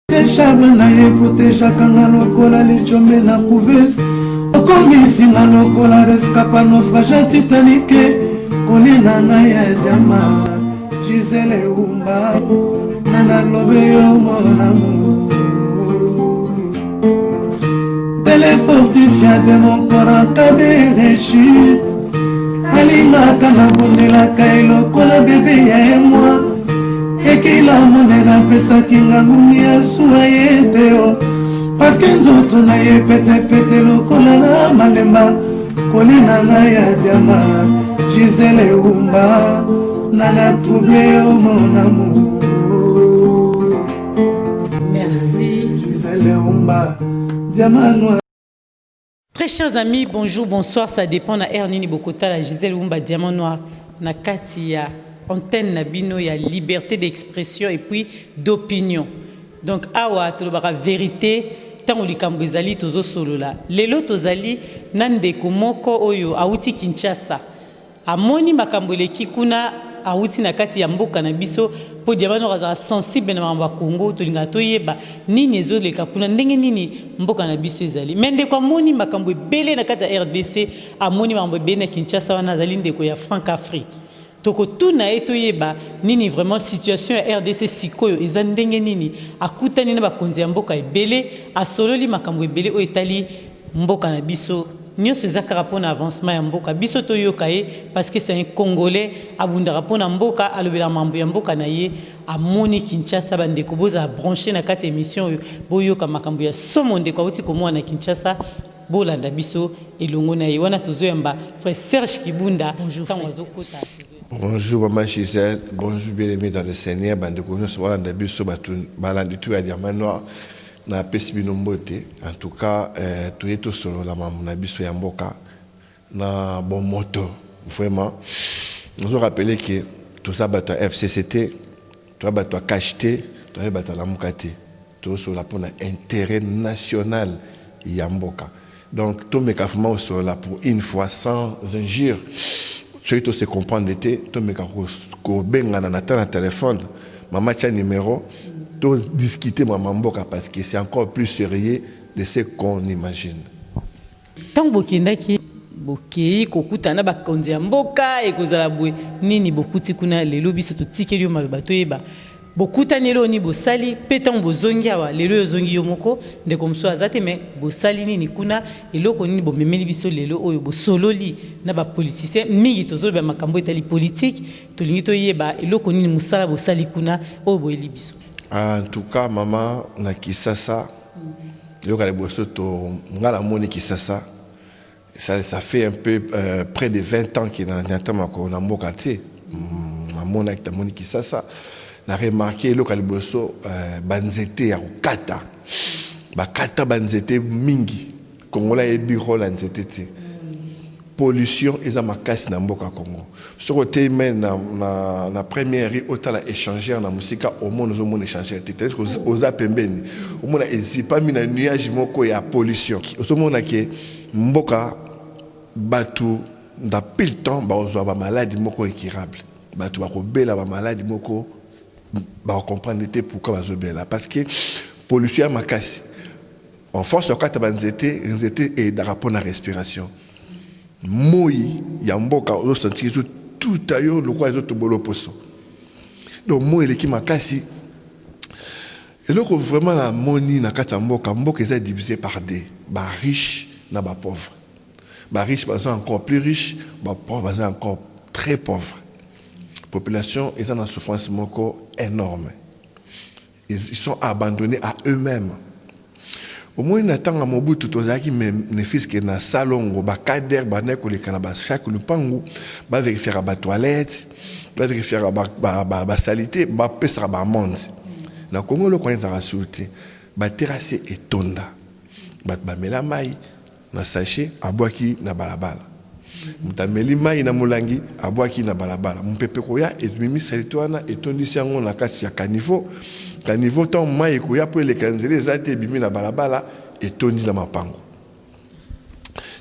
Chaba na yekote chakanga lokola lichombe na couveuse okomisinga lokola rescapa naufrage Titanic kolina na ya diama Gisele Umba nana lobe yo mon amour télé fortifié de mon corps en cas de rechute alinga na bondela kai lokola bébé ya moi ekila monena pesa kinga ngumi ya suaye teo parce que nzoto na ye pete lokola na malemba kolina na ya diama Gisele Umba nana troublé au mon amour. Merci Gisele Umba diamant noir. Très chers amis, bonjour, bonsoir, ça dépend na Ernini Bokota la Gisele Umba diamant noir na Katia antenne nabino ya liberté d'expression et puis d'opinion. Donc awa to ba vérité tant likambo ezali tozo solola. Lelo tozali nandeko moko oyo auti Kinshasa. Amoni makambo leki kuna auti na kati ya mboka na biso po diamano raza sensible na mamba Congo to linga to yeba nini ezo leka kuna ndenge nini mboka na biso ezali. Mende kwa moni makambo ebele na kati ya RDC amoni makambo ebele na Kinshasa wana zali ndeko ya Franc-Afrique. Toko tuna eto yeba nini vraiment situation ya RDC sikoyo eza ndenge nini akutani na bakonzi ya mboka ebele asololi makambo ebele o etali mboka na biso nyonso eza kaka mpona avancement ya mboka biso toyoka ye parce que c'est un Congolais abundaka mpona mboka alobela mambo ya mboka na ye amoni Kinshasa bandeko boza branché na kati émission oyo boyoka makambo ya somo ndeko auti komona na Kinshasa bolanda biso elongo na ye wana tozoyamba frère Serge Kibunda bonjour frère. Bonjour maman Gisèle, bonjour bien-aimés dans le Seigneur, bande de connaissances voilà d'abisso balandi tout à diamant noir na pesibino mbote. En tout cas, tout est solo la maman na biso ya mboka na bon moto vraiment. Nous avons rappelé que tout ça bato FCCT, tout ça bato cacheté, tout ça bato la mukate, tout sur la pour intérêt national ya mboka. Donc tout mes cafements sont là pour une fois sans injure. Ceux qui se comprennent l'été, tout me benga na téléphone, maman tient numéro, tout discuter maman mboka parce que c'est encore plus sérieux de ce qu'on imagine. Tant bokendaki bokei kokutana bakonzi ya mboka ekozala bwe nini bokuti kuna lelo biso totikeli yo maloba toyeba bokutani lelo ni bosali petan bozongi awa lelo yozongi yo moko ndeko mso azate me bosali nini kuna eloko nini bomemeli biso lelo oyo bosololi na ba politicien mingi tozoloba makambo etali politique tolingi toyeba eloko nini musala bosali kuna oyo boyeli biso. En tout cas maman na Kisasa eloko ale boso to ngala moni Kisasa ça fait un peu près de 20 ans qu'il n'entend ko na mboka te maman na moni Kisasa na remarqué le kaliboso banzete ya kata bakata banzete mingi Kongola e biro la nzete pollution eza makasi na mboka Congo soko te men na première ri otala échanger na musika au monde zo monde échanger te oza pembeni au monde ezipa mina nuage moko ya pollution ozo mona ke mboka batu da pile temps ba ozo ba maladie moko incurable batu ba ko bela ba maladie moko on comprend pourquoi là parce que pollution makasi en force au kata banzete et de rapport à respiration moi yamboka au sentir tout ailleurs le quoi les autres bolo poso donc moi il qui makasi et donc vraiment la moni na kata mboka est divisé par des ba riches na ba pauvres ba riches ba encore plus riches ba pauvres ba encore très pauvres population ils ont une souffrance énorme. Ils sont abandonnés à eux-mêmes. Au moins, il y a un Mobutu qui ne fils que na salon, ba kader, ba neko le kanaba chaque lupangu, ba vérifier ba toilette, ba vérifier ba salité, ba pesa ba monde. Na Congo le connaît za sauté, ba terrasser et tonda. Ba mela mai na sachet abwaki na balabala. Mutameli mai na mulangi abwaki na balabala mpepe koya etmimi salitoana etondisi yango na kati ya kanivo tant mai koya po le kanzele zate bimi na balabala etondi na mapango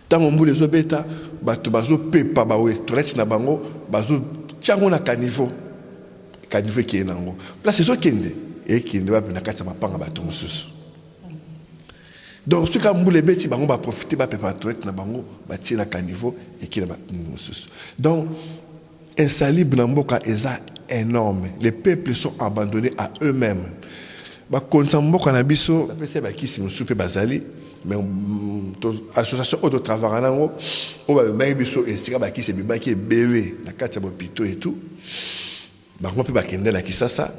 tango mbule zo beta bato bazo pepa ba we toilette na bango bazo tiango na kanivo ki nango place zo kende et qui ne va pas pas bateau sous. Donc ce quand les bêtis bango va profiter ba préparer na bango ba tirer na caniveau et qui na bateau sous. Donc insalubre na mboka eza énorme. Les peuples sont abandonnés à eux-mêmes. Ba konsa mboka na biso ba pesa ba kisi musupe bazali mais association auto travail nango on va même biso et sika ba kisi biba qui est belé na kati ya hôpital et tout. Ba ko pe ba kende na Kisasa.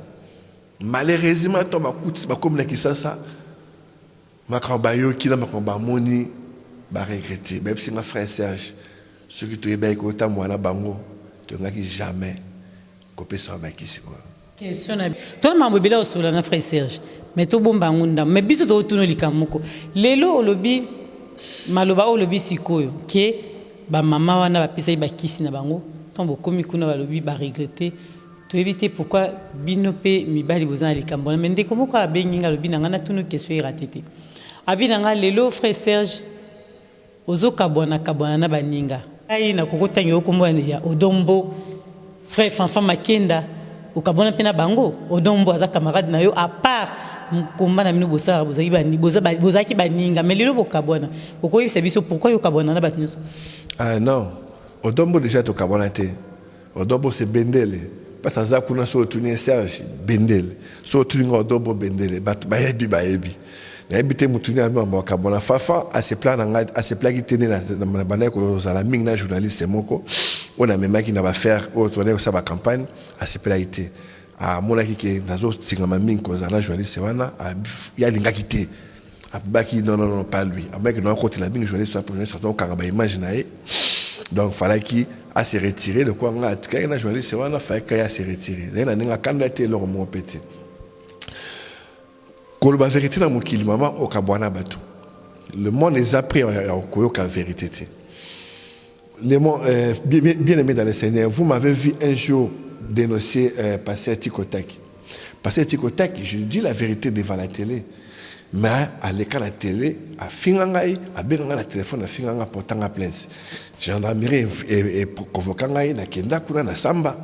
Malheureusement to ba kuti ba comme na Kisasa makambayo qui na makamba moni ba regretter même si ma frère Serge ce qui tu est ba ko ta mwana bango tu ngaki jamais ko pesa ba kisi quoi. Question na toi mambo bila osola na frère Serge mais to bomba ngunda mais biso to tuno likamoko lelo olobi maloba olobi sikoyo ke ba mama wana ba pisa ba kisi na bango tombo komi kuna balobi ba regretter to éviter pourquoi binope mibali bozana likambo mais ndeko moko abenginga lobi na ngana tuno question iratete abinanga lelo frère Serge ozo kabona na baninga ai na kokota nyo kombo ya Odombo frère Fanfan Makenda ukabona pena bango Odombo aza camarade na yo à part komba na mino bosala bozaki baninga mais lelo bokabona okoyisa biso pourquoi yo kabona na batinyo. Ah non, Odombo déjà to kabona te. Odombo c'est Bendele. Parce que ça kuna so tuni Serge Bendele. So tuni Odombo Bendele bayebi. Na ebité mutuni a mbo kabona fafa a se plan a se plagi tene na bana ko za la mingi na journaliste moko on a même qui na ba faire autre on ça ba campagne a se plagi a mona ki nazo singama mingi ko za na journaliste wana ya linga kité a baki non pas lui a mec non côté la mingi journaliste pour un certain kanga ba image na e donc fallait qui a se retirer de quoi on a na journaliste wana fallait qu'il se retirer na ninga candidaté leur mon pété. La vérité dans mon maman au Kabwana Batou. Le monde les a pris à la vérité. Les mots bien aimés dans le Seigneur, vous m'avez vu un jour dénoncer Pasteur Tikotak. Pasteur Tikotak, je dis la vérité devant la télé. Mais à l'écran de la télé, à Fingangaï, à Benanga la téléphone, à Finganga portant à plainte. Gendarmerie et convoquant na Kenda Kuna na Samba.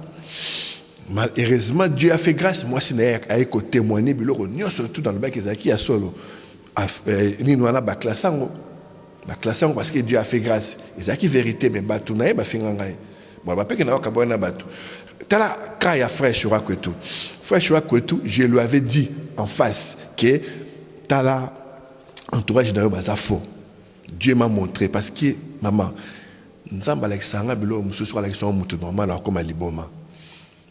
Malheureusement, Dieu a fait grâce. Moi, si je suis témoigné, surtout dans le bac qui a solo. Ni nous avons classé parce que Dieu a fait grâce. Et ça qui est vérité, mais batou nae ba fingangaï. Bon, ba peke na wakabo na batou. Tala kaya frère Choura Kwetu. Frère Choura Kwetu, je lui avais dit en face que tala entourage na yo baza faux. Dieu m'a montré parce que maman, nzamba alexanga bilo mususu alexanga mutu normal comme aliboma.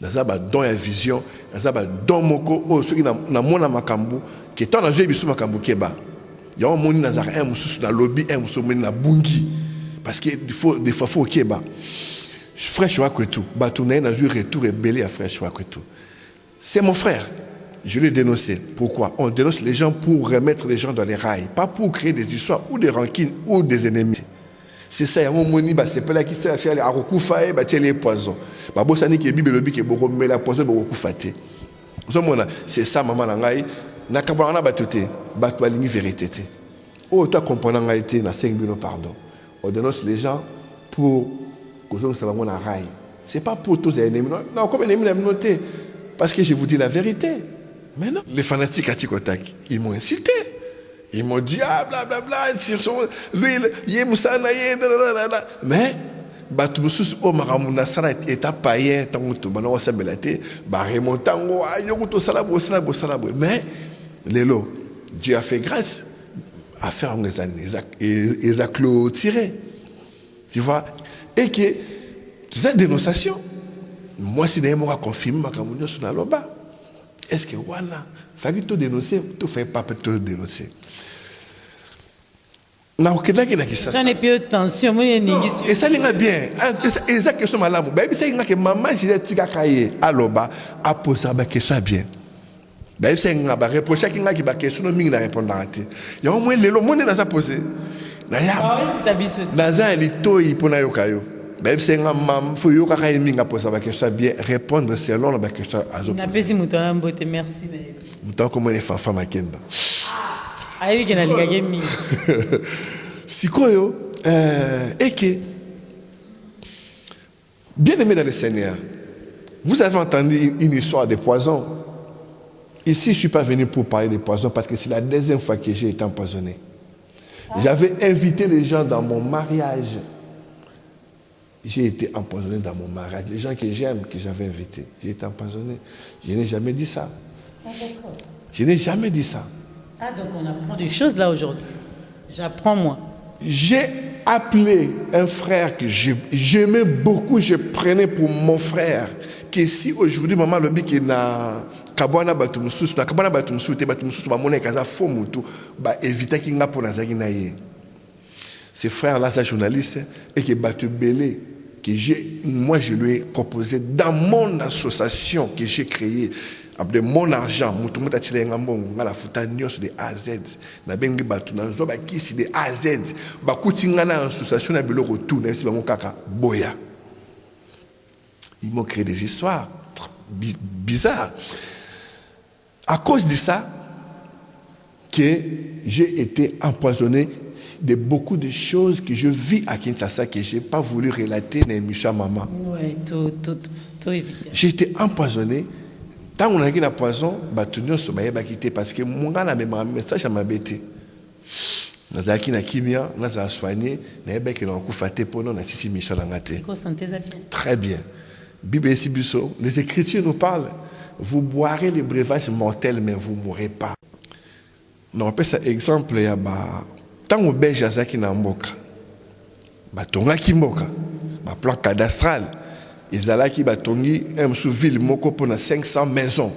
Nazaba don ya vision, nazaba don moko o ceux qui na mona makambu qui tant na jeu biso makambu keba. Ya on moni nazara un mususu na lobby un mususu moni na bungi parce que des fois faut keba. Frère Choua Kwetu, batouné na jeu retour rebelle à frère Choua Kwetu. C'est mon frère. Je l'ai dénoncé. Pourquoi? On dénonce les gens pour remettre les gens dans les rails, pas pour créer des histoires ou des rancines ou des ennemis. C'est ça, on moni ba c'est pas là qui sert à recouffer ba les poisons. Ba bosani qui bible le bi qui boko mais la poison ba recoufate. C'est ça maman na ngai na kabana ba toté ba to ligne vérité. Oh toi comprenant ngai té na 5 bino pardon. On dénonce les gens pour que ça va mon rail. C'est pas pour tous les ennemis. Non, comme ennemi la noté parce que je vous dis la vérité. Mais non, les fanatiques à Tikotak, ils m'ont insulté. Ils m'ont dit, ah, blablabla, lui, il est moussana, mais, Batumusus, oh, Maramuna, Sala, est à païen, tant que tu vas s'abellater, Baremontango, Ayoto, Salabo, mais, Lélo, Dieu a fait grâce à faire des années, ils ont clôturé. Tu vois, et que, cette dénonciation, moi, si des mots à confirmer, Makamunyo, sur la loba, est-ce que, voilà, fallait tout dénoncer, tout fait pas tout dénoncer. Ça n'est plus tension, et ça n'est bien. Et ça que ce malamu, baby c'est que maman j'ai dit kakaye aloba a posé ba question bien. Baby c'est nga ba reprocher ki nga ki ba question no mingi na répondre ate. Ya au moins lelo monde na ça posé. Na ya. Na za lito ipona yo kayo. Baby c'est nga mam fo yo kakaye mingi a posé ba question bien répondre selon la question azo. Na pesi mutona mbote merci baby. Mutan comme les Fanfan Makenda. Aïe, qui n'a pas gagné. Sikoyo, et que, bien aimé dans le Seigneur, vous avez entendu une histoire de poison. Ici, je ne suis pas venu pour parler de poison parce que c'est la deuxième fois que j'ai été empoisonné. J'avais invité les gens dans mon mariage. J'ai été empoisonné dans mon mariage. Les gens que j'aime, que j'avais invités, j'ai été empoisonné. Je n'ai jamais dit ça. Ah, d'accord. Je n'ai jamais dit ça. Ah, donc on apprend des choses là aujourd'hui. J'apprends, moi. J'ai appelé un frère que j'aimais beaucoup, je prenais pour mon frère. Que si aujourd'hui, maman, le dit qu'il n'a kabwana batumususu, na kabwana batumususu, te batumususu, ba mona kaza faux mutu, ba éviter qu'il n'a pas nazaki naie. Ce frère-là, c'est journaliste, et qui battu belé, que moi je lui ai proposé dans mon association que j'ai créée, de mon argent, de A à Z, na bengi batu na zo ba kisi de A à Z, ba kutinga na association na bilo retour na si ba kaka boya. Ils m'ont créé des histoires bizarres. À cause de ça, que j'ai été empoisonné de beaucoup de choses que je vis à Kinshasa que je n'ai pas voulu relater dans l'émission Maman. Oui, tout évident. J'ai été empoisonné. Tant qu'on a eu la poison, tout le monde a quitté parce que mon gars n'a même pas message à m'embêter. Nous avons eu la kimia, nous avons soigné, nous avons eu un coup faté pour nous, nous avons eu une mission. Très bien. Bible et Sibuso, les Écritures nous parlent. Vous boirez les breuvages mortels, mais vous ne mourrez pas. Nous appelons ça exemple. Tant que belge azaki na mboka, batonga ki mboka, ba plan cadastral, ezalaki batongi sous ville moko pour 500 maisons.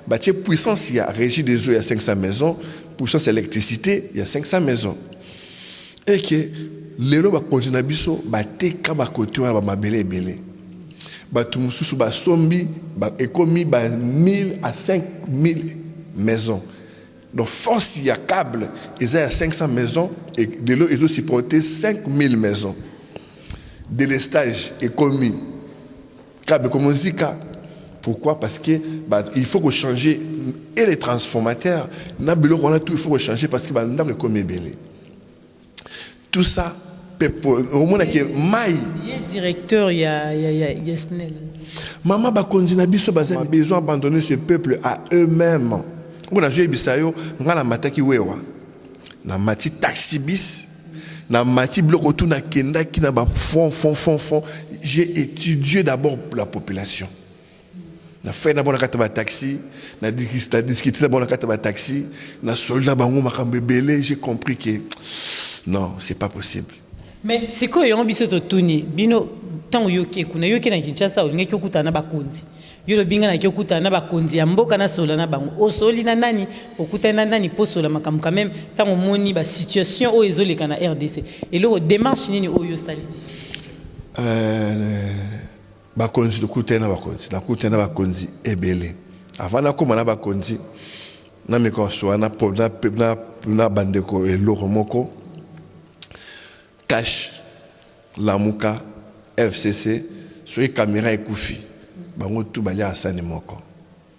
Batie puissance il y a régie des eaux il y a 500 maisons, puissance électricité il y a 500 maisons. Et que lelo ba continue biso ba teka ba côté ba mabele belé. Ba tumususu ba sombi ba ekomi ba 1000 à 5000 maisons. Donc, force, il y a câble, il y a 500 maisons, et de l'eau, ils ont supporté 5000 maisons. Délestage est commis. Câble comme Zika. Pourquoi? Parce que il faut que changer et les transformateurs. Il faut changer parce que nous avons commis belé. Tout ça, au moins, il y a maille. Il y a directeur, il y a Snell. Maman, a besoin d'abandonner ce peuple à eux-mêmes. On a joué bisayo, on a mataki wewa, na mati taxi bis, na mati bloc autour na kenda qui n'a pas fond. J'ai étudié d'abord la population. Na fait d'abord la carte de taxi, na discuté d'abord la carte de taxi, na soldat bango makambe belé, j'ai compris que non, c'est pas possible. Mais c'est quoi yon biso to tuni, bino tant yoke kuna yoke na Kinshasa olingeki okutana bakonzi. Yolo binga na kyokuta na bakonzi ya mboka na sola na bango osoli na nani okuta na nani posola makam quand même tant moni ba situation o ezoleka na RDC et le démarche nini oyo sali bakonzi okuta na bakonzi ebele avant na koma na bakonzi na mikoso na bandeko eloko moko cash lamuka FCC sur caméra ekufi bango tu bali asani moko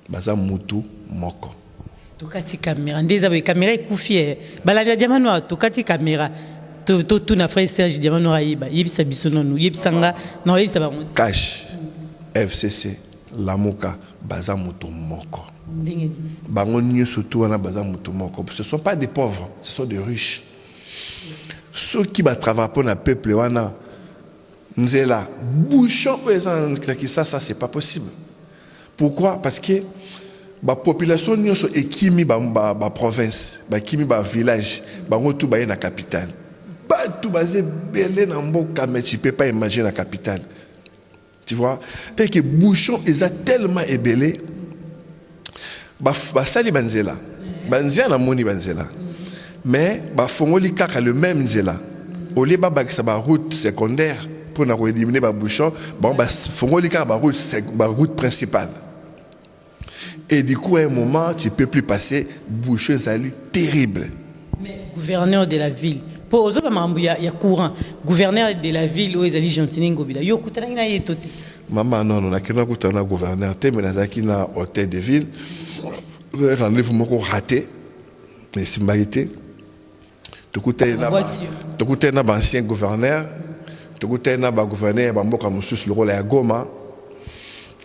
baza mutu moko tokati caméra ndeza ba caméra ekufi bala ya diamano tokati caméra to na frère Serge diamano ayiba yebisa biso nonu yebisanga na yebisa bango cash FCC lamuka baza mutu moko bango nyoso tu wana baza mutu moko. Ce sont pas des pauvres, ce sont des riches. Ceux qui va travailler pour le peuple wana Nzela, bouchon, ça c'est pas possible. Pourquoi? Parce que la population est kimi ba province, ba kimi ba village, ba tout ba na capitale. Pas tout basé belé na mboka, mais tu peux pas imaginer la capitale. Tu vois? Et que bouchon est tellement ébélé. Ba sali banzela. Banzia na moni banzela. Mais ba fongoli kaka le même nzela. Au lieu ba ba route secondaire pour éliminer les bouchons, bon, il faut la route principale. Et du coup, à un moment, tu ne peux plus passer, bouchons, ça terrible. Mais gouverneur de la ville, pour eux, il y a courant. Gouverneur de la ville, où ils allaient gentiment, il y a un maman, non, on a un gouverneur, mais on a un hôtel de ville, rendez-vous raté, mais c'est marité. Tu as un ancien gouverneur. Tu as un gouverneur, tu as un Goma.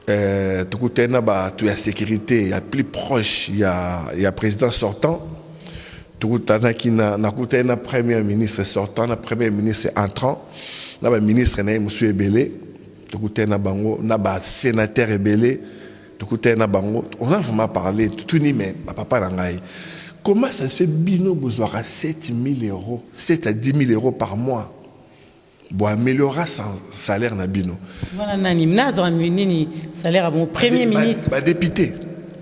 tout la sécurité, il y a plus proche, il y a président sortant. Tout le premier ministre sortant, le premier ministre entrant, le ministre monsieur Ebele, tout le sénateur Ebele, tout le on a vraiment parlé, tout ni mais papa Nangaï. Comment ça se fait bino besoin à 7 000 euros, 7 à 10 000 euros par mois? Pour améliorer son salaire na bino. Voilà nani, nazo amini salaire à mon premier ministre. Député.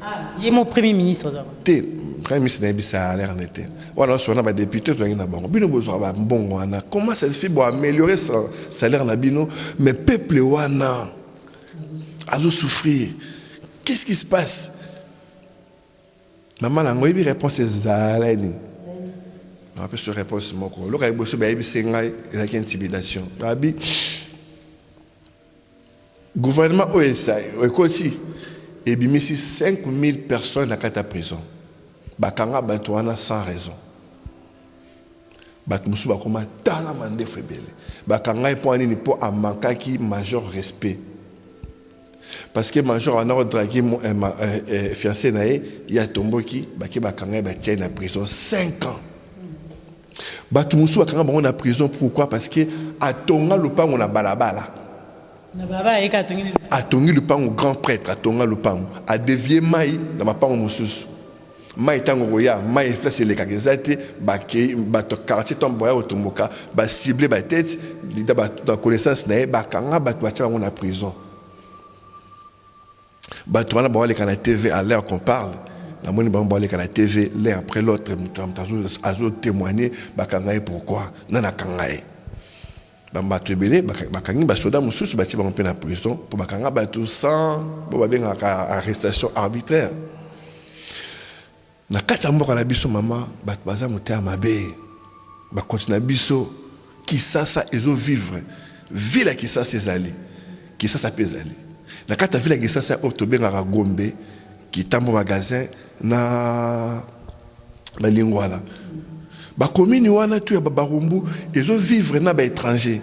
Ah, il est mon premier ministre. Premier ministre n'a pas salaire n'était. Voilà, on a député, on a bon. Bino besoin bon wana. Comment ça se fait pour améliorer son salaire na bino? Mais peuple wana a souffrir. Qu'est-ce qui se passe? Maman a une réponse zalani. On peut se répondre sur mon corps. Lorsqu'il y a besoin de il y a une intimidation. Le gouvernement OSA, et bien 5 000 personnes dans la prison. Bakanga batouana sans raison. Batumusu bakoma tala mande febele. Bakanga est pour ni pour amanka qui major respect. Parce que major en ordre dragué mon fiancé naé, il y a tombo qui bakanga ba tient en prison 5 ans. Batumusu bakanga bango na prison pourquoi? Parce que atonga lupango na balabala. Na baba eka atongi lupango grand prêtre atonga lupango a dévier mai na mapango mususu. Mai tango roya mai place les kagezate bake bato quartier tomboya otomboka ba cibler ba tête lida ba connaissance na ba kanga bato bacha bango na prison. Bato wana ba le kana TV à l'heure qu'on parle. La moni ba le kana TV l'un après l'autre azo témoigner ba kanga pourquoi nana kanga bamba tebele bakangi ba soda mususu bati ba na prison pour bakanga bato sans bo ba benga arrestation arbitraire. Na kati mboka na biso mama bato baza motea mabe ba continue biso Kisasa ezo vivre ville Kisasa ezali Kisasa pezali na kati ville Kisasa otobenga Gombe kitambo magasin na balingwala ba commune wana tu ya Babarumbu ezo vivre na ba étranger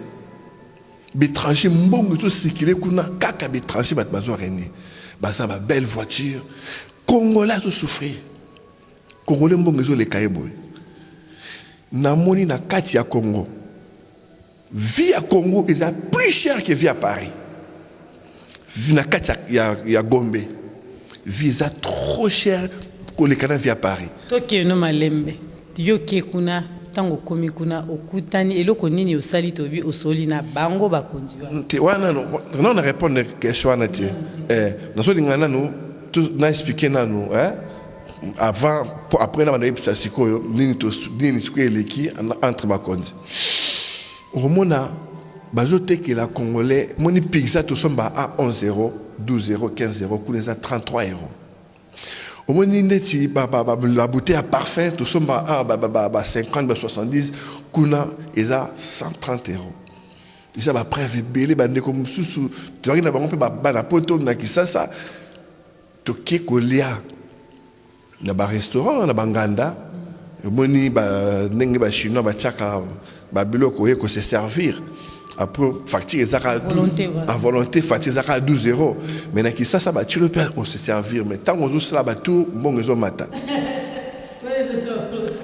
mbongo to circuler kuna kaka ba étranger bat bazo rene baza ba belle voiture Congolais zo souffrir Congolais mbongo zo le kaeboy na moni na kati ya Congo vie à Congo est plus cher que vie à Paris. Vie na kati ya Gombe vie est trop cher que le Canada vie à Paris. Toki no malembe yo ke kuna tango komi kuna okutani eloko nini osali tobi osoli na bango bakondi wana non répondre question na ti na so lingana no tout na expliquer na no avant pour après na na pisa sikoyo nini to nini sikoyo eleki entre bakondi Romona bazote que la Congolais moni pizza to somba à 11 euros 12 euros 15 euros pour les à 33 euros au moni neti la bouteille à parfum to somba à 50 70 kuna eza 130 euros déjà ba preuve belé bande comme sous tu vois na bango pe ba na poto na Kisasa to ke kolia na ba restaurant na banganda moni ba ndenge ba chinois ba chaka ba biloko ko se servir après facture ezaka à volonté facture ezaka 12 euros mais na Kisasa ba tu le peux on se servir mais tant on cela ba tout bon ezo mata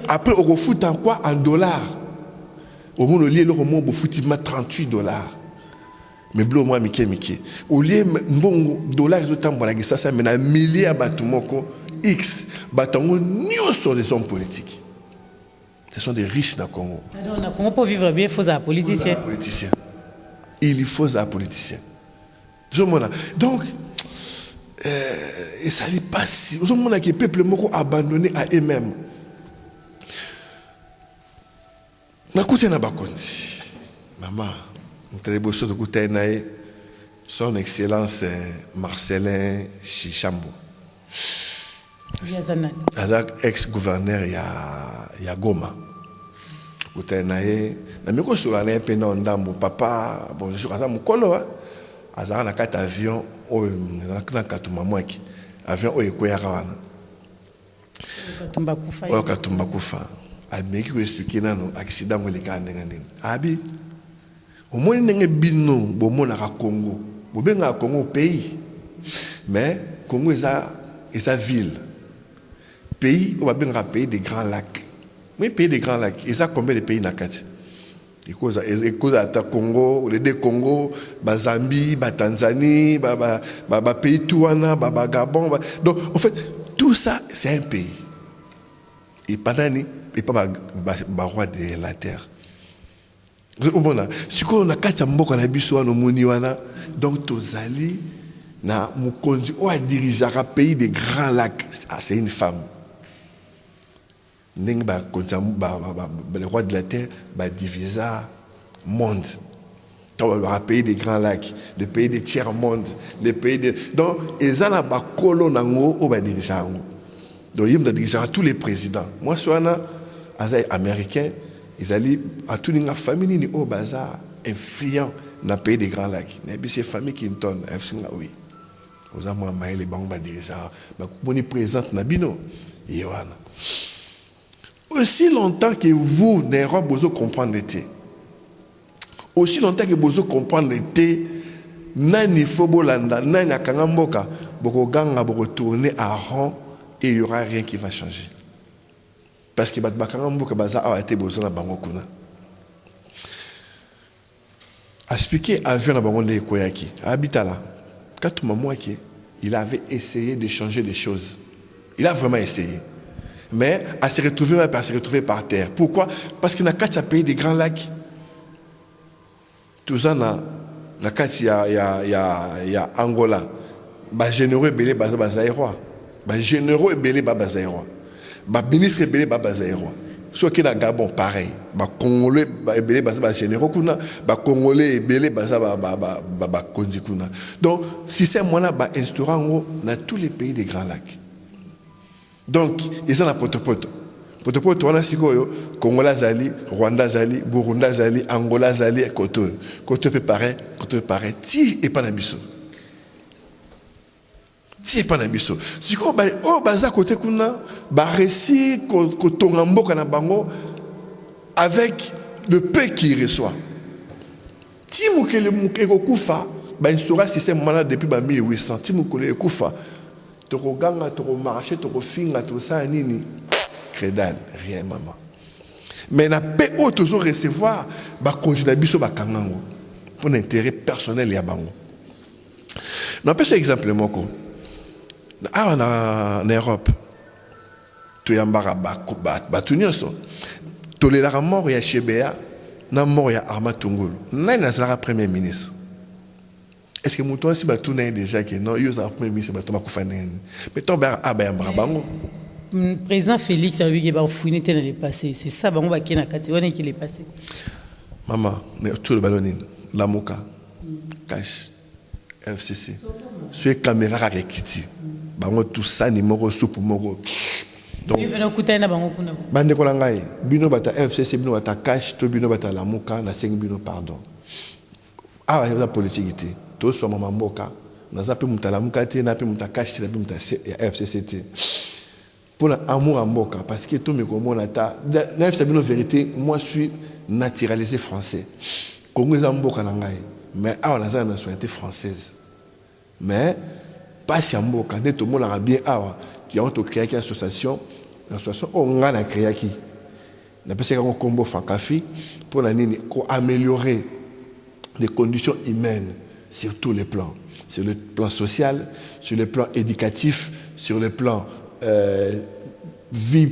après on fout en quoi en dollars au monde lié le roman bo fout 38 dollars mais blo moi mike au lieu bon dollars zo tambo na Kisasa mais na milliers batu moko x batango nyoso les hommes politiques. Ce sont des riches dans le Congo. Comment pour vivre bien, il faut un politicien. Il faut un politicien. Donc, et ça n'est pas si. Vous savez que le peuple est abandonné à eux-mêmes. Maman, son Excellence Marcelin Chichambo. Ex-gouverneur ya Goma. Utenaye na miko sura na pe na ndambo papa bonjour aza mukolo aza na kata avion o na katuma mwaki avion o ekoya kawana katumba kufa ameki ko expliquer nano accident ngole ka ndenga ndenge abi omoni ndenge bino bomona ka Congo bobenga Congo pays Mais Congo est sa ville. Pays, on va bien un pays des grands lacs. Mais pays des grands lacs, il y a combien de pays dans le Kati? Il y a Congo, les deux Congo, Zambie, Tanzanie, pays Touana, Gabon. Donc, en fait, tout ça, c'est un pays. Et pendant et pas le roi de la terre. Si on a quatre mboko na biso no moni wana, donc tozali na mukonzi o a diriger un pays des grands lacs. Ah, c'est une femme. Le roi de la terre va diviser le monde. Donc, le pays des grands lacs, le pays des tiers-monde, le pays de... Donc, ils ont un colon qui va diriger. Donc, ils vont diriger tous les présidents. Moi, je suis américain, ils allaient à toute la famille qui est influent dans le pays des grands lacs. C'est la famille qui me donne. Oui. Vous avez les banques qui dirigent. Vous êtes présent dans le bino. Aussi longtemps que vous, n'ayez besoin de comprendre l'été, aussi longtemps que vous comprendre l'été, nani fobolanda, nani akangamboka, boko ganga boko retourner à rang et il n'y aura rien qui va changer. Parce que bakangamboka baza a été besoin na bango kuna. Expliquer avion na bango de koyaki, habitala. Quand maman il avait essayé de changer les choses. Il a vraiment essayé. Mais à se retrouver par terre. Pourquoi? Parce qu'il y a quatre pays des grands lacs. Tout ça, il y a Angola. Les généraux belé bazaïrois. Les généraux belé bazaïrois. Les ministres belé bazaïrois. Soit qu'il y a Gabon, pareil. Les Congolais belé bazaïrois généraux kuna. Les Congolais belé bazaïrois konzi kuna. Donc, si c'est moi là, instaurant dans tous les pays des grands lacs. Donc, ils sont à Potopoto. Potopoto, on a Sikoyo, Congola Zali, Rwanda Zali, Burunda Zali, Angola Zali, Koto. Koto peut paraître. Ti et pas n'abisso. Ti et pas n'abisso. Si on a baza côté kuna, récit Koto Ngambo Kanabango avec le peu qu'il reçoit. Ti Mukele Mukeko Kufa, il sera si c'est malade depuis 1800. Ti Mukele Kufa. Toko ganga, toko marché, toko finga, tout ça, nini. Crédal, rien, maman. Mais na paix haut toujours recevoir, continuer biso kangango pour l'intérêt personnel ya bango. N'empêche exemple moko. En Europe, tu yambara batunyoso. Tolera mort ya Chebea, na mort ya Arma Tungulu. Nani na premier ministre. Est-ce que mouton si batou n'est déjà que non, il y a un premier ministre batou makoufane. Mais ton ber abayambara bango. Président Félix a vu qu'il va fouiner dans le passé. C'est ça bango ba kena kati wana qui est passé. Maman, tout le ballonine, la moka, cash, FCC. Sur caméra avec Kitty. Bango tout ça ni moko soupe moko. Donc bino kutana bango kuna. Bande ko langai, bino bata FCC bino bata cash, to bino bata la moka na 5 bino pardon. Ah, il y a la politique. Tout soit maman mboka, naza pe mutala mukate na pe mutakashi na pe mutase FCCT. Pour l'amour à mboka parce que tout me comment ta na FCC bino vérité, moi je suis naturalisé français. Congo za mboka na ngai, mais ah naza na nationalité française. Mais pas si mboka, dès tout le monde a bien ah, tu as créé une association, l'association on a créé qui. Na pese ka kombo fakafi pour la nini ko améliorer les conditions humaines sur tous les plans. Sur le plan social, sur le plan éducatif, sur le plan vie.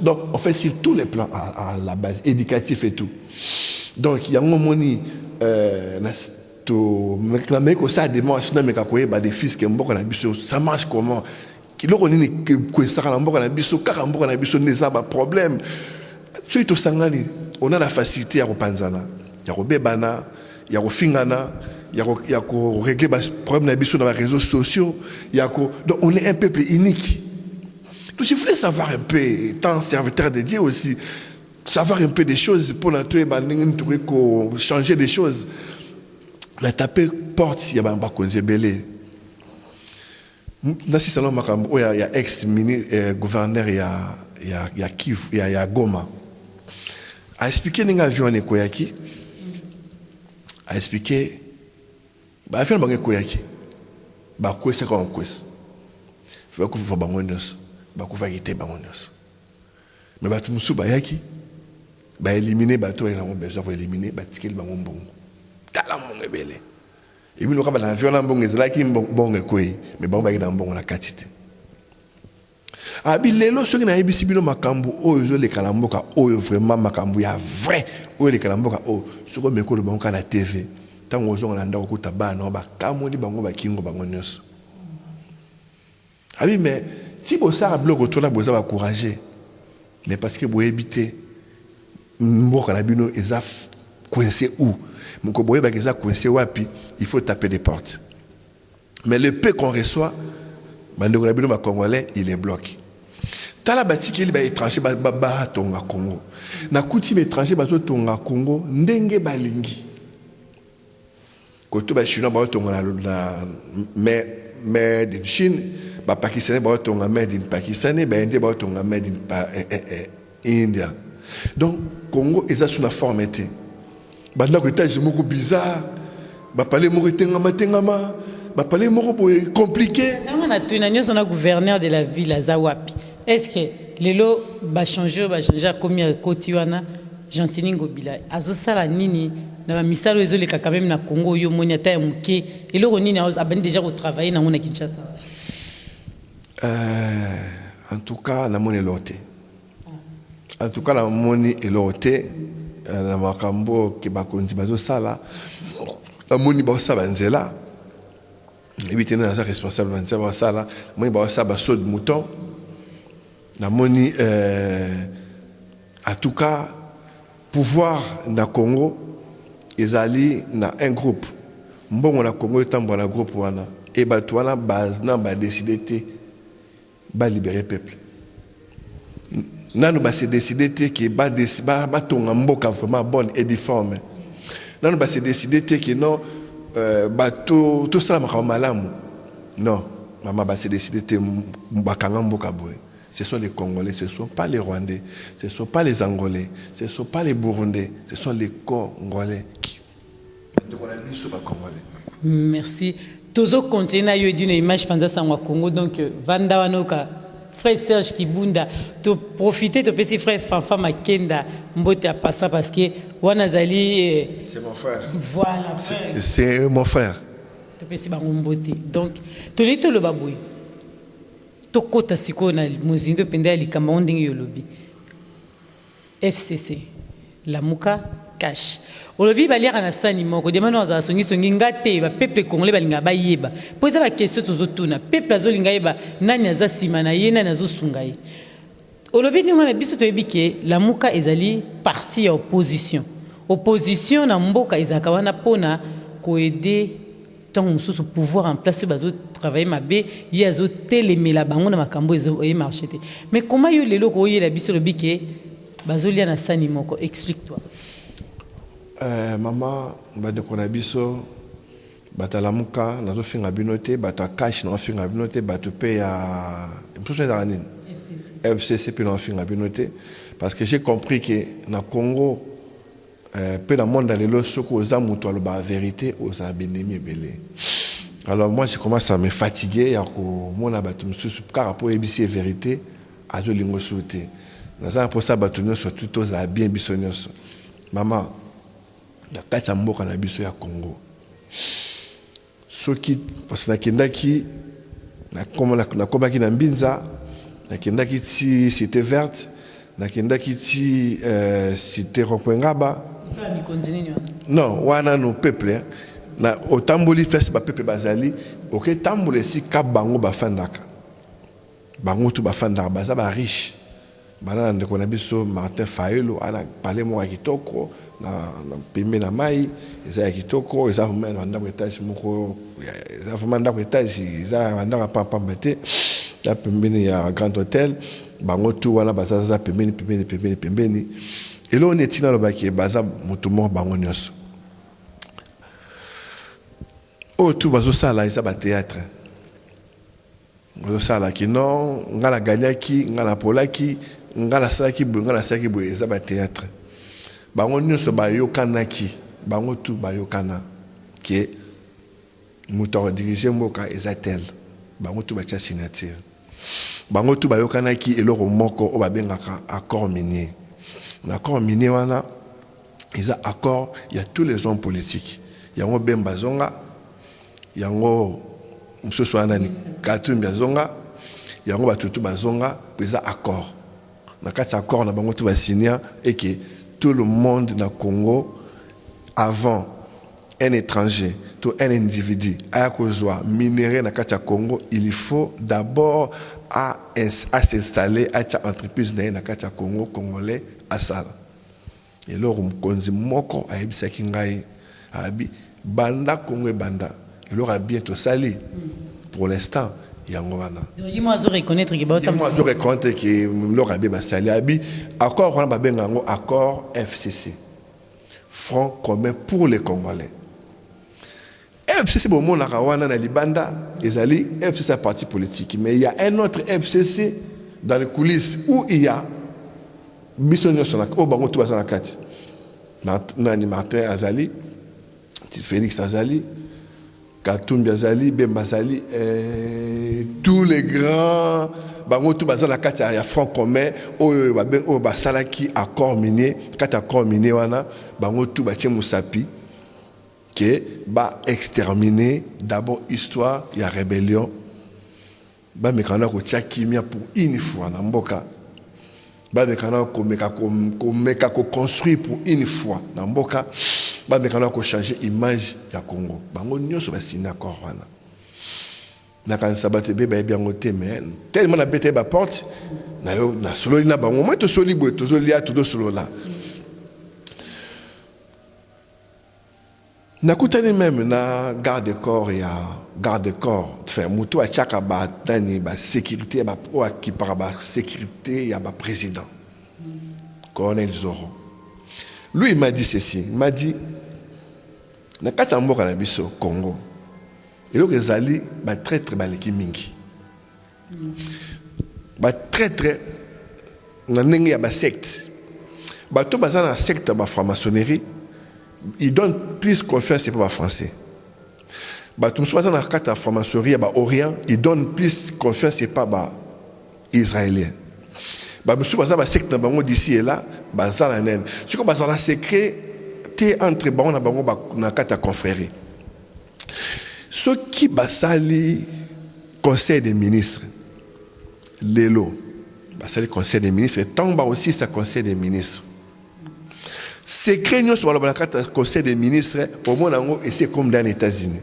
Donc, en fait, sur tous les plans à la base, éducatif et tout. Donc, il y a un moment des fils qui ça marche comment? Problème. On a la facilité à repanzana. Il y a Robébana. Il y a Fingana, il y a régler les problèmes dans les réseaux sociaux. Donc on est un peuple unique. Donc si vous voulez savoir un peu, étant serviteur de Dieu aussi, savoir un peu des choses pour changer des choses, la taper porte, il y a un bakonze belé. Là, si salon il y a ex-gouverneur, il y a Kivu, il y a Goma. A expliquer les avions en Koyaki. A expliqué, bah, il fait le koyaki. bakwesa kwa kwesa faut que vous bangonos bakufa kité bangonos mais batu musu bayaki ba éliminer bato et on besoin pour éliminer batikeli bango mbongo tala mbongo ebele et bino ka ba na violence mbongo ezalaki mbongo ekoi mais bango ba mbongo na katite abi lelo soki na yebisi bino makambo oyo zo le kalamboka oyo vraiment makambo ya vrai oyo le kalamboka o soko mekolo bango ka na TV tango ozonga na ndako kuta bana ba kamoli bango ba kingo bango nyonso abi mais si vous avez bloc autour là vous avez encouragé mais parce que vous évitez mboka na bino ezaf coincé où moko boye ba keza coincé wapi il faut taper des portes mais le peu qu'on reçoit bandeko na bino ba congolais il est bloqué tala batiki ba étranger ba tonga Congo na kuti ba étranger ba tonga Congo ndenge balingi koto ba chinois ba tonga na mais de Chine ba pakistanais ba tonga made in pakistanais ba indien ba tonga made in India donc Congo eza sous la formeté banda ko étage moko bizarre ba parler moko tengama ba parler moko compliqué ça on a tenu nyoso na gouverneur de la ville Azawapi est-ce que lelo ba changer comme koti wana Gentini Ngobila azosala nini na misalo ezoleka quand même na Congo yo moni ata ya muke eloko nini abandi déjà retravailler na mona Kinshasa en tout cas la moni loté en tout cas la moni loté na makambo ke bakonzi bazosala la moni ba sala nzela ebité na sa responsable banza ba sala moni ba sala saut de mouton la moni en tout cas pouvoir na Congo ezali na un groupe mbongo na Congo etambo na groupe wana et bato wana base na ba décider te ba libérer peuple nanu ba se décider te que ba tonga mboka vraiment bonne et difforme nanu ba se décider te que non bato tout ça ma malamu non mama ba se décider te bakanga mboka boy. Ce sont les Congolais, ce ne sont pas les Rwandais, ce ne sont pas les Angolais, ce ne sont pas les Burundais, ce sont les Congolais. Merci. Tozo continue à une image pendant ça au Congo, donc Vanda Wanoka, frère Serge Kibunda, tu profiter de petit frère Fanfa Makenda, Mbote à passer parce que Wanazali. C'est mon frère. Voilà. C'est mon frère. Tu peux essayer Mbote. Donc, tu lis tout le babouille. Tokota siko na muzindo pende ya likamba ondingi yolobi FCC Lamuka cash olobi baliaka na sani moko demano za songi ngate ba peuple congolais balinga bayeba poza ba question tozotuna peuple azolinga yeba nani aza sima na ye nani azosunga ye olobi ninga biso to yebike Lamuka ezali parti ya opposition na mboka ezaka wana pona ko aider tant sous pouvoir en place bazo travailler mabe yazo telemela bango na makambo ezo e marché mais comment yo lelo ko yela biso le biké bazo lia na sani moko explique-toi maman bade ko na biso batalamuka nazo finga binote bata cash na finga binote batu pe ya mpuso za nini FCC pe na finga binote parce que j'ai compris que na Congo peu dans le monde dans soko oza muto aloba vérité oza benemi belé alors moi je commence à me fatiguer ya ko mona batu mususu car pour ebisi vérité azo lingo souté naza pour ça batu nyonso tout oza bien biso nyonso maman na kati ya mboka na biso ya Congo soki parce na kendaki na komaki na mbinza na kendaki ti cité verte na kendaki ti cité Rokwengaba non wana no peuple na otamboli place ba peuple bazali oké tambole si kabango bafandaka bango tu bafandaka baza ba riche bana ndeko na biso Martin Fayulu ala parler mo kitoko na pembe na mai eza kitoko eza vraiment ndako etage moko eza vraiment ndako etage eza ndako papa mbete la pembe ya grand hôtel bango tu wana baza pembeni et là on est dans le bac baza mutumo bango nyonso oh tout bazo sala isa ba théâtre bazo sala ki non ngala ganyaki ngala polaki ngala salaki bo isa ba théâtre bango nyonso ba yokanaki bango tout ba yokana ke moto diriger mboka ezatel bango tout batia signature bango tout bayokana ki eloko moko o babengaka accord minier l'accord minier wana eza accord il y a tous les hommes politiques yango Bemba Zonga yango msusu wana ni Katumbi Zonga yango batutu bazonga eza accord na kati accord na bango tout ba signer et que tout le monde na Congo avant un étranger, tout un individu à kozwa minerai na kati Congo, il faut d'abord à s'installer à cette entreprise na kati Congo congolais à ça. Et là on konzi moko a ebisa kingai abi banda Congo banda. Il aura bientôt sali pour l'instant yango wana. Dis-moi zo reconnaître que ba moi zo reconnaître que l'aura bien sali abi accord wana ba benga accord FCC. Front commun pour les Congolais. FCC bon mon na na libanda ezali FCC un parti politique mais il y a un autre FCC dans les coulisses où il y a bisonyo sona o bango tout bazana kati nani Martin Azali Félix Azali Katumbi Azali Bemba Azali tous les grands bango tout bazana kati ya front commun o ba salaki accord minier kati accord minier wana bango tout batie musapi que va exterminer d'abord histoire il y a rébellion ba mekana ko tchakimia pour une fois na mboka ba mekana ko meka ko construire pour une fois na mboka ba mekana ko changer image ya Congo bango nyonso ba signer accord wana na kan sabate be ba bien ngote mais tellement na bete ba porte na yo na solo na bango moi to soli boy to soli a to solo là. Nakutani même na garde corps ya garde corps enfin mutu a chaka ba tani ba sécurité ba o qui par ba sécurité ya ba président colonel Zoro lui il m'a dit ceci il m'a dit na kata mboka na biso Congo eloko ezali ba très ba leki mingi ba très na ndenge ya ba secte ba to bazana secte ba franc-maçonnerie il donne plus confiance pour les Français. Tout le monde dans la carte de franc-maçonnerie Orient, il donne plus confiance pour les Israéliens. Monsieur Bazar secte na bango d'ici et là, bazar la nen. Ce que bazar la secret té entre bango na bango na carte de confrérie. Ce qui basali conseil des ministres, lelo, basali conseil des ministres, tant aussi ça conseil des ministres. Secret nous sur la carte conseil des ministres au monde et c'est comme dans les États-Unis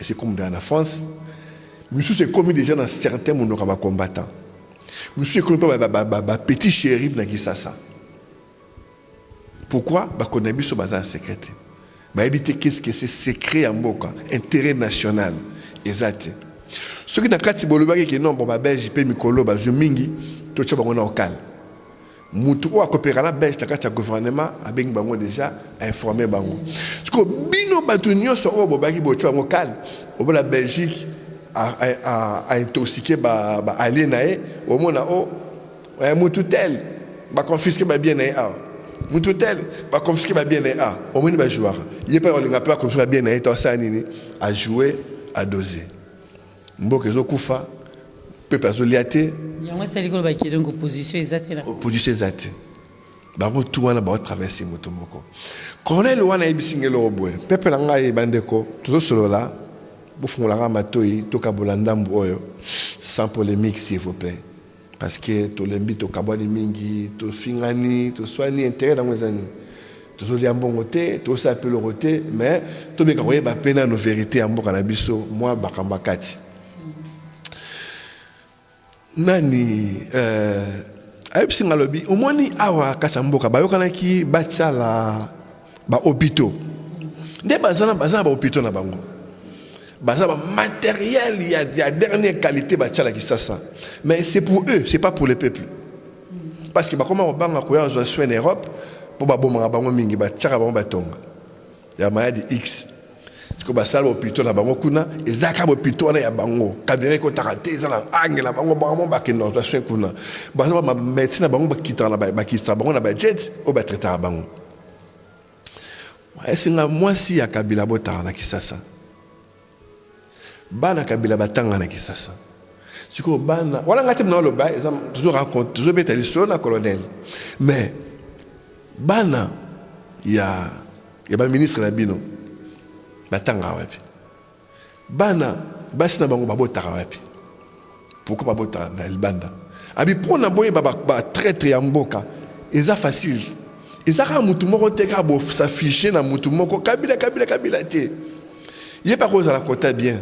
et c'est comme dans la France nous c'est comme déjà dans certains monde combattants nous c'est comme pas petit shérif na Kisasa pourquoi ba konabi so bazar secret ba éviter qu'est-ce que c'est secret en mboka intérêt national exact ce qui na kati bolobaki que non bon ba belge pe mikolo ba mingi to tcha bango na okal mutu a coopéré la Belgique la carte gouvernement a bien bango déjà informé bango parce que bino batunyo so o bobaki botia bango calme au la Belgique a intoxiqué ba aller nae au mona o mutu tel ba confisquer ba bien nae mutu tel ba confisquer ba bien nae au moni ba joueur il est pas on pas confisquer bien nae to ça nini a jouer à doser mboka zo kufa peuple azoliate yango c'est l'école ba qui donc opposition exacte opposition exacte bango tout wana ba traverser moto moko colonel wana ebisingelo boye peuple na ngai bandeko tout solo là bu fungola matoi to kabola ndambu oyo sans polémique s'il vous plaît parce que to lembi to kaboni mingi to fingani to swani intérêt dans ngezani to so liambongo te to sa peloroté mais to be ka koyeba pena no vérité amboka na biso moi bakamba kati nani ayebsinga lobi omoni awa kasa mboka bayokanaki batsala ba hôpitaux nde bazana ba hôpitaux na bango baza ba matériel ya dernière qualité batsala Kisasa mais c'est pour eux c'est pas pour le peuple parce que comment on banga ko ya soin en Europe pour ba bomanga bango mingi batsaka bango batonga ya maladie X parce que basala hôpital na bango kuna ezaka hôpital na ya bango kamere ko tarate ezala angela bango bango bakino ba soin kuna basala ba médecine na bango bakita na bakisa bango na ba jet o ba traiter bango est-ce que moi si ya Kabila botara na Kisasa bana kabila batanga na Kisasa. Siko bana wala ngati mna lo ba toujours raconte toujours beta l'histoire na colonel. Mais bana ya ba ministre na bino batanga wapi. Bana basi na bango babota wapi. Pourquoi babota na Libanda? Abi pona boye ba traître ya mboka. Eza facile. Eza ka mutu moko te ka bo s'afficher na mutu moko kabila te. Yé pas cause à la côté bien.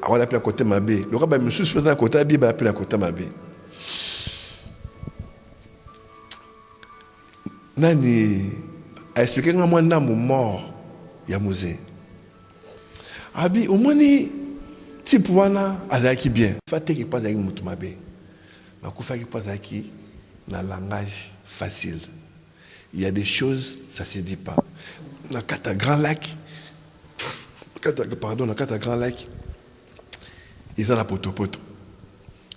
On appelle la côté mabé. Le roi me suspend la côté bien, on appelle la côté mabé. Nani a expliqué que moi n'a mort ya musée. Abi au moins ni si pouana azaki bien. Faté qui pas avec mutu mabé. Ma kufa qui pas avec na langage facile. Il y a des choses ça se dit pas. Na kata grand lac. Pardon, na kata grand lac. Ils ont la poto-poto.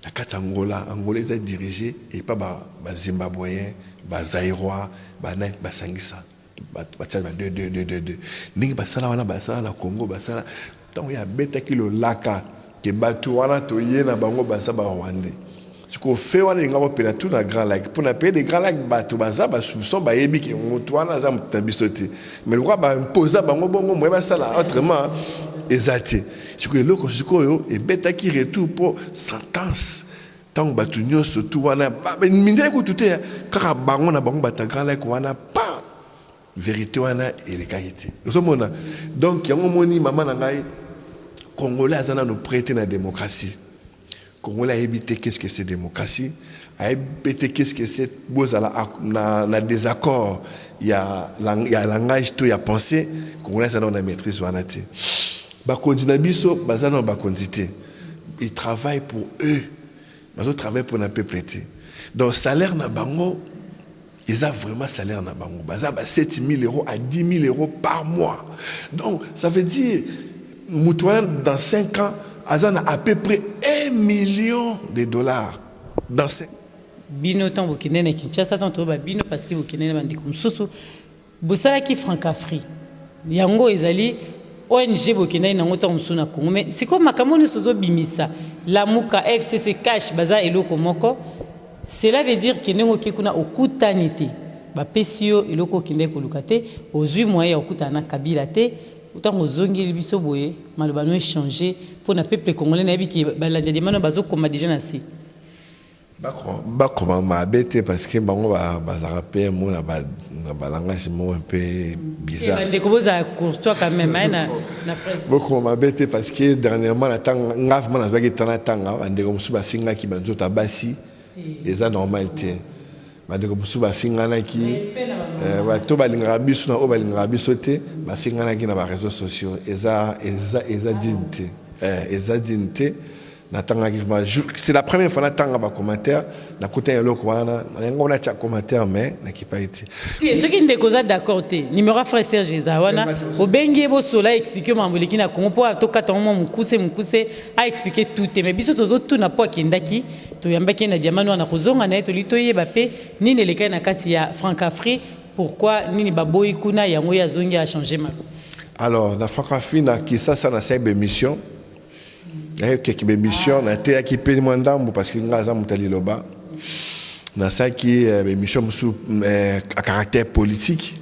La kata Angola, Angola ils ont dirigé et pas ba Zimbabwéen, ba Zaïrois, ba Sangisa, ba Tchad, ba deux. Ningi ba sala wana ba sala na Congo ba sala. Tant il y a bête qui le laka que batu wana to yena bango ba sa ba Rwanda. Ce qu'on fait wana inga ba pena tout na grand lac. Pour na payer des grands lacs batu ba za ba soupçon ba yebi ki mutu wana za mutambisote. Mais le roi ba imposer bango bongo mo ba sala autrement. Exacté. Ce que l'autre, ce que et bêta qui retourne pour sentence. Tant que batunyo surtout wana, ben mine ko tout est car bango na bango batagra la ko wana pas vérité wana et légalité. Nous sommes là. Donc il y a un moni maman na ngai Congolais azana nous prêter la démocratie. Congolais a évité qu'est-ce que c'est démocratie, a évité qu'est-ce que c'est beaux na désaccord. Il y a langage tout il y a pensée. Congolais azana on a maîtrise wana té. Ils travaillent pour eux. Ils travaillent pour le peuple. Donc, salaire na bango, ils ont vraiment salaire na bango. Ils ont 7 000 euros à 10 000 euros par mois. Donc, ça veut dire, dans 5 ans, ils ont à peu près 1 million de dollars. Dans 5 ans. Bino tant bokine na Kinshasa tant to ba bino parce que bokine na bandiko mususu. Bosala ki Francafrique. Yango ezali ONG bokina ina ngota msuna Congo mais siko makamoni sozo bimisa lamuka FCC cash baza eloko moko cela veut dire que nengo kikuna okutanité ba pesio eloko kinde ko lukate ozui moyen ya okutana kabila te utango zongi biso boye malobano échanger pour na peuple congolais na biki balanda de mano bazo koma déjà na si Bakoma m'a bête parce que bango ba rapper mon na langage un peu bizarre. Et bande courtois quand même na presse. Bakoma m'a bête parce que dernièrement la tang ngaf man azaki tanga bande ko musuba finga ki banzo tabasi eza normalité. Bande ko musuba finga na ki ba to balinga biso na o balinga biso te ba finga na ki na ba réseaux sociaux eza dignité. Eza dignité. C'est la première fois que je commentaire. On a commentaire, mais je pas été. Ce qui est d'accord, numéro frère Serge Zawana, au Bengue Bosola expliqué Mamboliki na Congo pour atoka tango mukuse a expliqué tout. Mais biso tozo tout na po kindaki to yambaki na diamano na kozonga na to litoye bape ni ne leka na kati ya Francafrique pourquoi ni baboyi kuna yango ya zongi a changé ma. Alors na Francafrique na Kisasa na cette émission. Il y a quelques émissions, on a été équipé de mandambo parce que nous avons été là-bas. On a ça qui est une émission à caractère politique.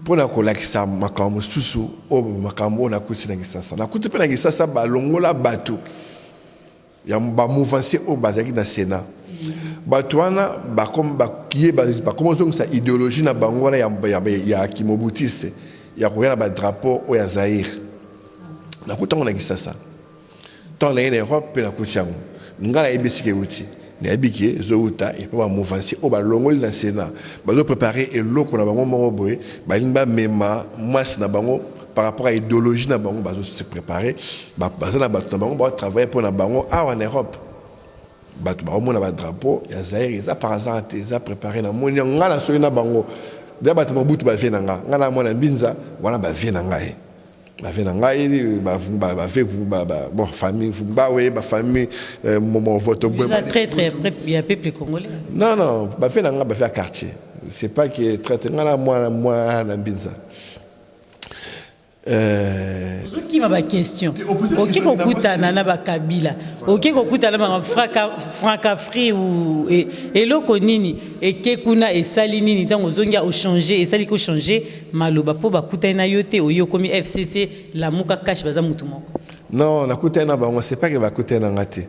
Pour la collègue ça, makambo susu, makambo na kuti na Kisasa. Na kuti pe na Kisasa balongo la bateau. Il y a un mouvement au bazaki na Sénat. Batouana ba comme ba qui est ba comment ça idéologie na bango na ya kimobutiste. Il y a quoi na drapeau au ya Zaïre. Na kuti on a Kisasa. Tant l'année d'Europe, la couture. Nous avonsébisqué outil. Nous avonsébisqué Zouta et pour mouvancer au ballon dans le Sénat. Nous avons préparé et l'eau qu'on a bango moroboé. Balimba mema masse na bango par rapport à l'idéologie na bango bazo se préparer. Bazo na bango ba travailler pour na bango en Europe. Batu ba au moins na drapeau ya Zaire ils a par hasard ils a préparé na moni ngala so na bango. D'abord batu mobutu ba venanga. Ngala mona mbinza wana ba venanga. Bon famille famille mon vote très il y a peuple congolais non ba fait nanga ba fait quartier c'est pas que traité ngala moi na mbinza Qui m'a question. Ok, kokuta nana bakabila. Ok, kokuta nana Francafri ou et loko nini et kekuna et sali nini tant ozongia au changer et sali ko changer maloba po bakuta na yote oyo komi FCC la muka cash baza mutu moko. Non, na kuta na bango c'est pas que bakuta na ngati.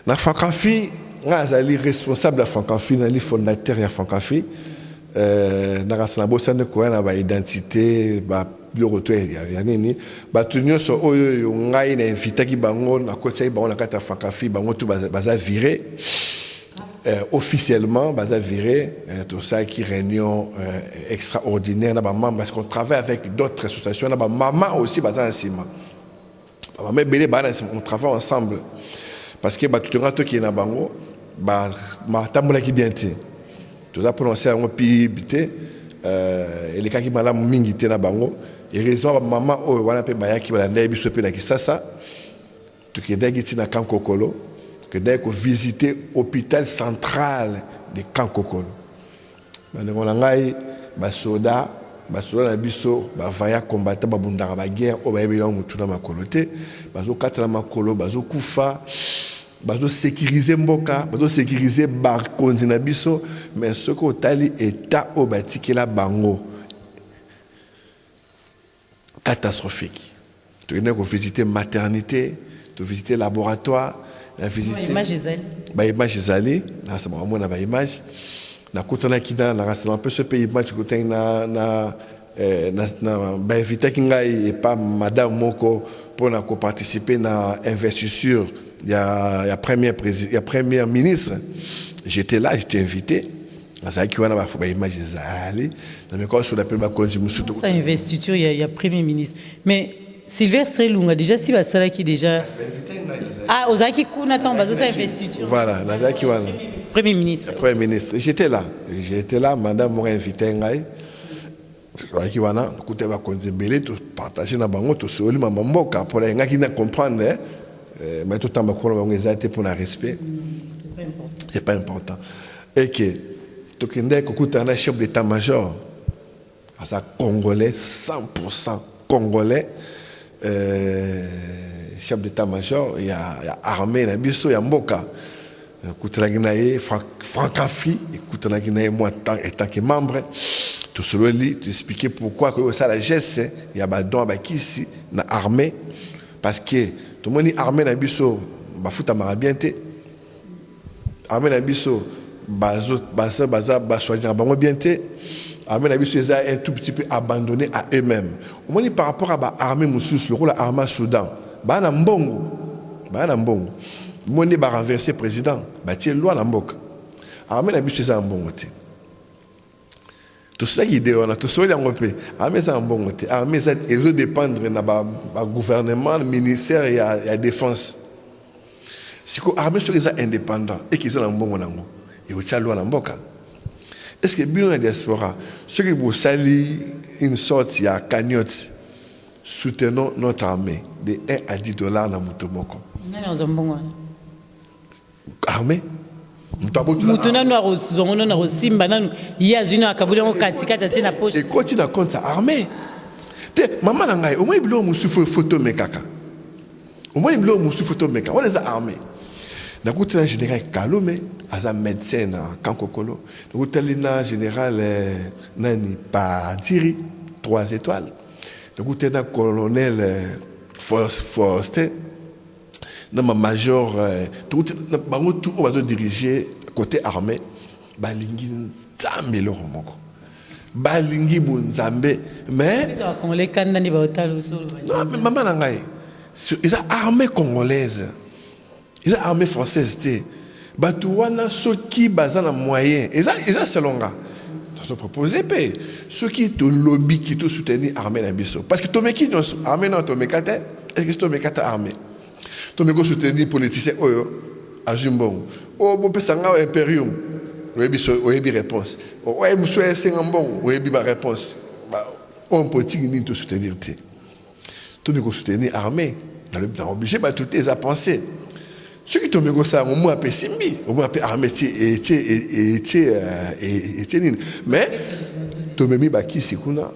Na Francafri, nga azali responsable de Francafri, na li fondateur ya Francafri. Na rasana bosa ne ko na ba identité ba le retour ya nini batunyo so oyo ngai na invité ki bango na kotsa bango na kata Francafri bango tout baza viré officiellement baza viré tout ça qui réunion extraordinaire na ba membres parce qu'on travaille avec d'autres associations na ba maman aussi baza ensemble maman belé on travaille ensemble parce que batunyo to ki na bango ba matambola ki bien té tout ça prononcer en pibité et les cas qui malamu mingi té na bango. Et raison maman o wana pe bayaki bala ndai biso pe na Kisasa to ke ndai gitina Kankokolo que ndai ko visiter hôpital central de Kankokolo bana ngona ngai ba soda na biso ba vaya combattre ba bundaka ba guerre o ba yebela mutu na makolo te bazo katala makolo bazo kufa bazo sécuriser mboka bazo sécuriser bar konzi na biso mais ce ko tali état o batikela bango catastrophique. Tu viens de visiter maternité, tu visiter laboratoire, tu visiter image zali, na ça moi na ba image, na kutana kida na rasta un peu ce pays image kutana na ba invité kingai et pas madame moko pour na ko participer na investiture il y a premier ministre. J'étais là, j'étais invité. Ça image zali na me ko sur la peba konji musuto ça investiture il y a premier ministre mais Sylvestre Lunga déjà si basala qui déjà ozaki kuna tant bazo ça investiture voilà nazaki wana premier ministre j'étais là madame m'a invité ngai ozaki wana kuta ba konzi belé to partager na bango to soli mama mboka pour la ngaki na comprendre mais tout temps ba ko bango ezate pour na respect c'est pas important et que Tokende kokuta na chef d'état-major asa congolais 100% congolais chef d'état-major il y a armée na biso ya mboka kutana ginaye Francafri kutana ginaye moi tant que membre tout cela lui t'expliquer pourquoi que ça la geste il y a ba don ba kisi na armée parce que tout le monde armée na biso ba futa marabienté armée na biso baza soigner bango bien té armée na biso eza un tout petit peu abandonné à eux-mêmes au moins par rapport à ba armée mususu le rôle armée Soudan ba na mbongo monde ba renverser président ba tie loi na mboka armée na biso eza mbongo té tout cela qui idée on a tout cela ngopé armée eza mbongo té armée ça ezo dépendre na ba gouvernement ministère ya défense si ko armée sur les indépendants et qu'ils ont mbongo nango et au tchalo na mboka est-ce que bien la diaspora ceux qui vous sali une sorte il y a cagnotte soutenons notre armée de 1 à 10 dollars na mutomoko nani ozambongo armée mutuna no rozongo na rosimba nanu yazina akabule ngo katikata tina poche et quand tu na compte armée te maman na ngai au moins bilo musu photo mekaka au moins bilo musu photo mekaka on les a armés na kutana général Kalome aza médecin na Kankokolo na kutana général nani Padiri 3 étoiles na kutana colonel Forster na major tout bango tout on va diriger côté armée balingi nzambe lo moko balingi bunzambe mais ça va les kandani ba hôtel non mais maman na ngai ils a armée congolaise ils ont armée française té batouana ceux qui bazana moyen ils a selonga ça proposer paix ceux qui te lobby qui te soutenir armée na biso parce que tomeki nos armée non tomekate est-ce que tomekata armée tomeko soutenir politicien oyo ajumbon o bo pesanga imperium oyebi réponse oye musoye sengambon oyebi ba réponse ba on politique ni te soutenir té tomeko soutenir armée na obligé ba tout tes à penser. Ceux qui tombent comme ça, au moins appelé Simbi, au moins appelé Armétier et mais tombé mi baki sikuna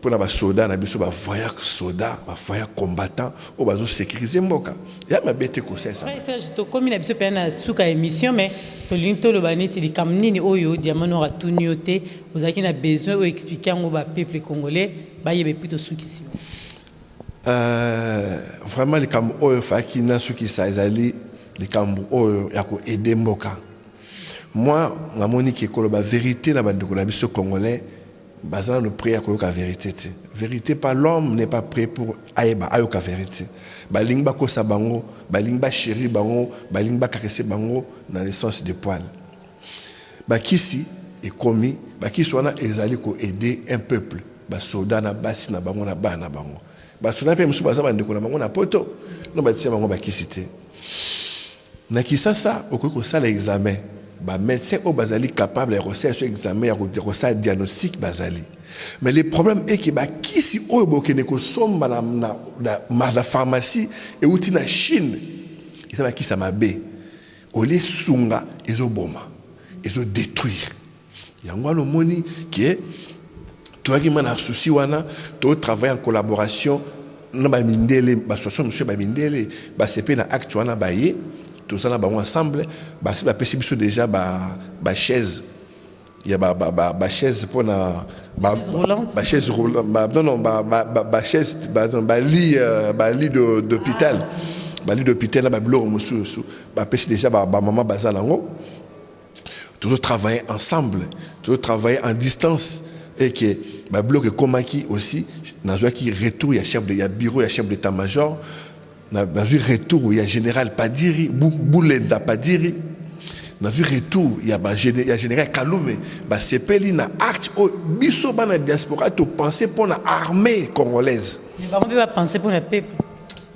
pour les soldats, les voyants soldats, les voyants combattants, ou les sécuriser mboka. Il y a ma bête comme ça. Serge, to comme il a besoin de souka émission, mais to l'into le bané, c'est les camnini oyo diamant aura tout nioté. Vous avez besoin d'expliquer au peuple congolais, bah il y a plutôt souki ici. Vraiment les cam oyo faki na souki ça ezali les cam oyo ya ko aider mboka. Moi, la monique est la vérité na bande ko congolais. Bazan nous prie à la vérité. Vérité pas l'homme n'est pas prêt pour aïba ayoka vérité. Balingba kosa bango, balingba chéri bango, balingba caresser bango dans le sens de poil. Bakisi est commis, bakisi wana ezali ko aider un peuple. Ba soldat na basi na bango na bana bango. Ba soldat pe musu bazaba ndeko na bango na poto. Non ba tsia bango bakisi te. Na kisasa okoko sala examen. Les médecins au bazali capable de faire ce examen, de faire un diagnostic bazali. Mais le problème est que qui si au bokene ko somba na pharmacie et ou na Chine, il ça qui ça mabe. Au les sunga ezo boma, ezo détruire. Yango no moni qui est toi qui mana souci wana, to travaille en collaboration na ba mindele, ba soso monsieur ba mindele, ba CP na acte wana baye. Tout ça là ensemble bah déjà bah chaise il y a bah chaise pour na bah chaise roulante bah chaise bah lit d'hôpital bah lit d'hôpital là bah bloc monsieur bah déjà bah maman bazalango toujours travailler ensemble toujours travailler en distance et que bah bloc komaki aussi na joie qui retour il y a bureau il y a chef d'état-major. Dans le retour, il y a général Padiri, Boulenda Padiri. Dans le retour, il y a général Kaloume. C'est peli na acte au biso na diaspora to penser pour la armée congolaise. Mais on peut pas penser pour le peuple.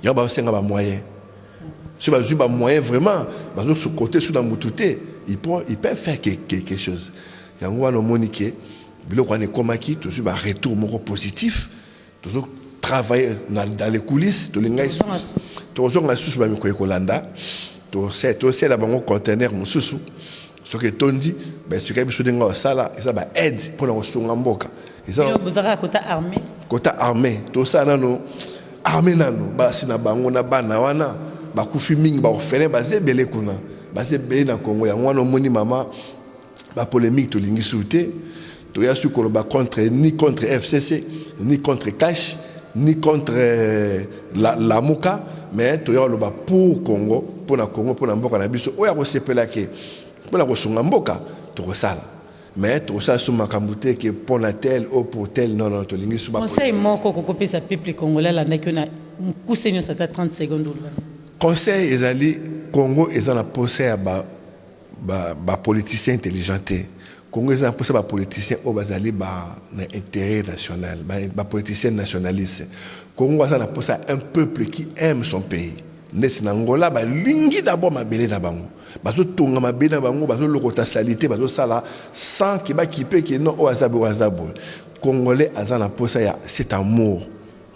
Il y a un moyen. Si on a un moyen vraiment, sur côté sur la moutouté, il peut faire quelque chose. Il y a un monique, il y a un komaki, toujours un retour positif, toujours travailler dans les coulisses de l'ingay. Toujours on a sous ba miko ekolanda. To c'est la bango conteneur mususu. Ce que tondi, ben ce que biso denga sala, ça ba aide pour na songa mboka. Ils ont besoin côté armée. Côté armée, to ça nano armée nano ba sina bango na bana wana ba kufi mingi ba ofele ba zebele kuna. Ba zebele na Congo ya ngwana moni mama ba polémique to lingi souté. To ya su ko ba contre ni contre FCC, ni contre Cash, ni contre la Muka, mais tu as le bas pour Congo, pour la Congo, pour la Mboka, na biso, oya ko sepela ke, pour la ko Mboka, tu resala. Mais tu resala sous ma camboute que pour la tel ou pour tel, non, tu lingi sous ma. Conseil moi ko kope sa peuple congolais là na que na kusenyo ça 30 secondes. Conseil ezali Congo ezana posé à ba politicien intelligenté. Congo est un peu de politicien au bazali intérêt national, ba politicien nationaliste. Congo est un peuple qui aime son pays. Nes Angola ba lingi d'abord ma belé na bango. Bazo tonga ma belé na bango, bazo lokota salité, bazo sala sans ki ba kipe ki non o azabo. Congolais azana posa ya cet amour.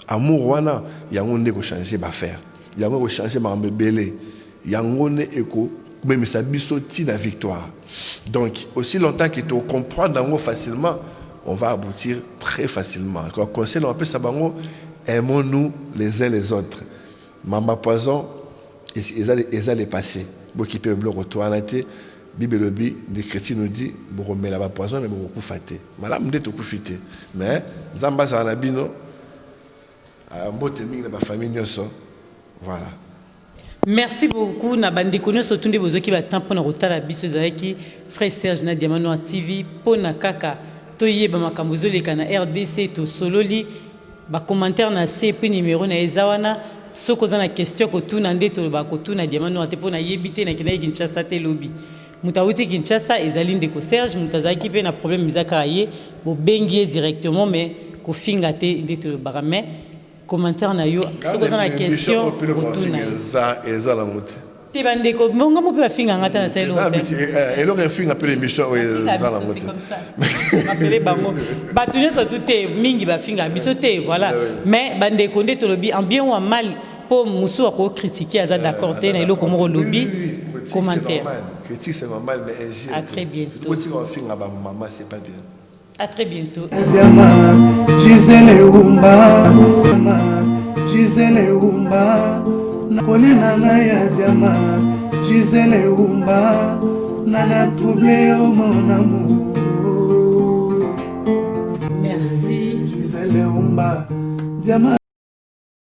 Amour wana yango ne ko changer ba faire. Yango ko changer ba mbelé. Yango ne eko même ça biso ti la victoire. Donc, aussi longtemps que tu comprends facilement, on va aboutir très facilement. Quand on conseille, on appelle ça, aimons-nous les uns les autres. Mama Poison, ils allaient passer. Bon, qui peut le retourner, Bible, les chrétiens nous disent, bon, mais la poison, mais beaucoup faté. Madame, vous êtes beaucoup fité. Mais, nous avons besoin de bino, un mot de famille, voilà. Merci beaucoup na bande kono so tunde bozo ki ba temps pona rotala biso zaki frère Serge na Diamano TV pona kaka to yeba makambo zoleka na RDC to sololi ba commentaire na CP numéro na ezawana soko za na question ko tuna ndeto ba ko tuna Diamano te pona yebite na kina Kinshasa te lobby mutawuti Kinshasa ezali ndeko Serge mutazaki pe na problème bizaka ye bo bengie directement mais ko finga te ndeto barame commentaire na yo soko za na question eza la moto te bande ko monga mo pe finga ngata na selo et le finga pe l'émission eza la moto comme ça appelé bango batune so tout mingi ba finga biso te voilà mais bande ko nde to lobby en bien ou en mal pour musu ko critiquer aza d'accord te na eloko mo lobby commentaire critique c'est normal mais à très bientôt quand tu finga ba maman c'est pas bien À très bientôt. Diama, Gisèle Oumba, Gisèle Oumba, Nakoli nana ya Diama, Gisèle Oumba, nana troublé au mon amour. Merci. Gisèle Oumba, Diama.